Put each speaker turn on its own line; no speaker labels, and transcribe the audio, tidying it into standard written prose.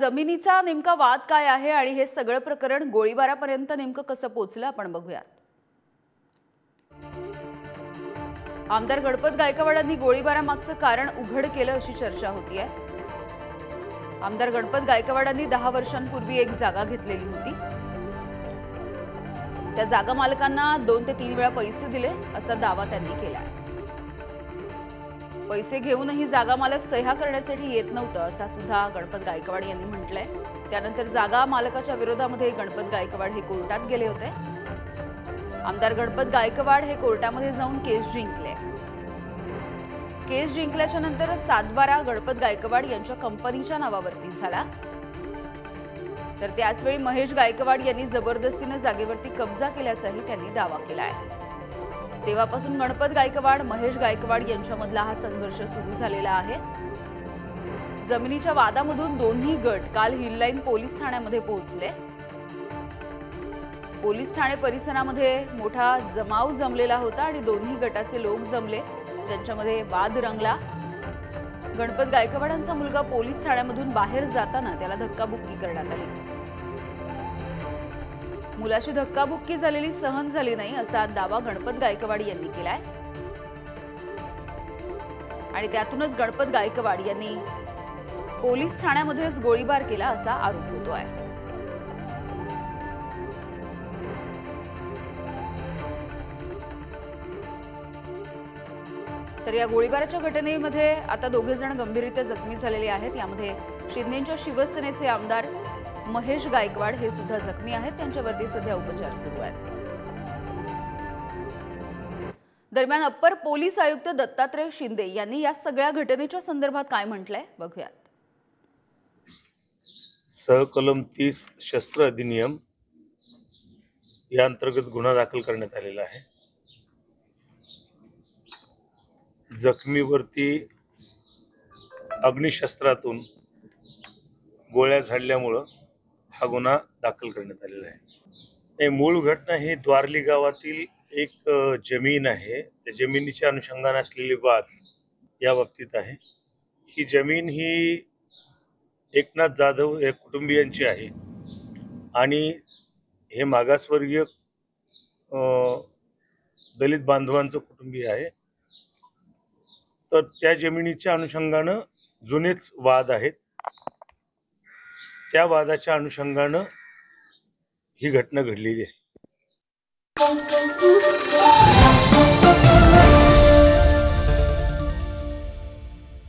जमिनीचा नेमका वाद काय आहे आणि हे सगळं प्रकरण गोळीबारापर्यंत नेमकं कसं पोहोचलं आपण बघूया। आमदार गणपत गायकवाडांनी गोळीबारामागचं कारण उघड केलं अशी चर्चा होतीये। आमदार गणपत गायकवाडांनी 10 वर्षांपूर्वी एक जागा घेतलेली होती। त्या जागा मालकांना 2 ते 3 वेळा पैसे दिले असा दावा त्यांनी केलाय। पैसे घेऊनही जागा मालक सह्या करण्यासाठी येत नव्हतं असा सुद्धा गणपत गायकवाड यांनी म्हटलंय। त्यानंतर जागा मालकाच्या विरोधामध्ये गणपत गायकवाड हे कोर्टात गेले होते। आमदार गणपत गायकवाड हे कोर्टामध्ये जाऊन केस जिंकले। केस जिंकल्याच्या नंतर सातबारा गणपत गायकवाड यांच्या कंपनीच्या नावावरती झाला। तर त्याच वेळी महेश गायकवाड यांनी जबरदस्तीने जागेवरती कब्जा केल्याचाही त्यांनी दावा केलाय। तेव्हापासून गणपत गायकवाड महेश गायकवाड यांच्यामधला हा संघर्ष सुरू झालेला आहे। जमिनीच्या वादामधून दोन्ही गट काल हिल लाईन पोलीस ठाण्यामध्ये पोहोचले। पोलीस ठाणे परिसरामध्ये मोठा जमाव जमलेला होता आणि दोन्ही गटाचे लोक जमले ज्यांच्यामध्ये वाद रंगला। गणपत गायकवाडांचा मुलगा पोलीस ठाण्यामधून बाहेर जाताना त्याला धक्काबुक्की करण्यात आली। मुलाची धक्काबुक्की झालेली सहन झाली नाही असा दावा गणपत गायकवाड यांनी केलाय आणि त्यातूनच गणपत गायकवाड यांनी पोलीस ठाण्यामध्येच गोळीबार केला असा आरोप होतोय। तर या गोळीबाराच्या घटनेमध्ये आता दोघे जण गंभीररीत्या जखमी झालेले आहेत। यामध्ये शिंदेच्या शिवसेनेचे आमदार महेश गायकवाड हे सुद्धा जखमी आहेत। त्यांच्यावरती सध्या उपचार सुरू आहेत। दरम्यान अप्पर पोलीस आयुक्त दत्तात्रय शिंदे यांनी या सगळ्या घटनेच्या संदर्भात काय म्हटलंय बघूयात।
सहकलम 30 शस्त्र अधिनियम या अंतर्गत गुन्हा दाखल करण्यात आलेला आहे। जखमीवरती अग्निशस्त्रातून गोळ्या झाडल्यामुळे हा गुन्हा दाखल करण्यात आलेला आहे। मूळ घटना ही द्वारली गावातील एक जमीन आहे। त्या जमिनीच्या अनुषंगाने असलेली वाद या बाबतीत आहे। ही जमीन ही एकनाथ जाधव या कुटुंबियांची आहे आणि हे मागासवर्गीय दलित बांधवांचं कुटुंबीय आहे। तर त्या जमिनीच्या अनुषंगाने जुनेच वाद आहेत। त्या वादाच्या अनुषंगाने ही घटना घडलेली आहे।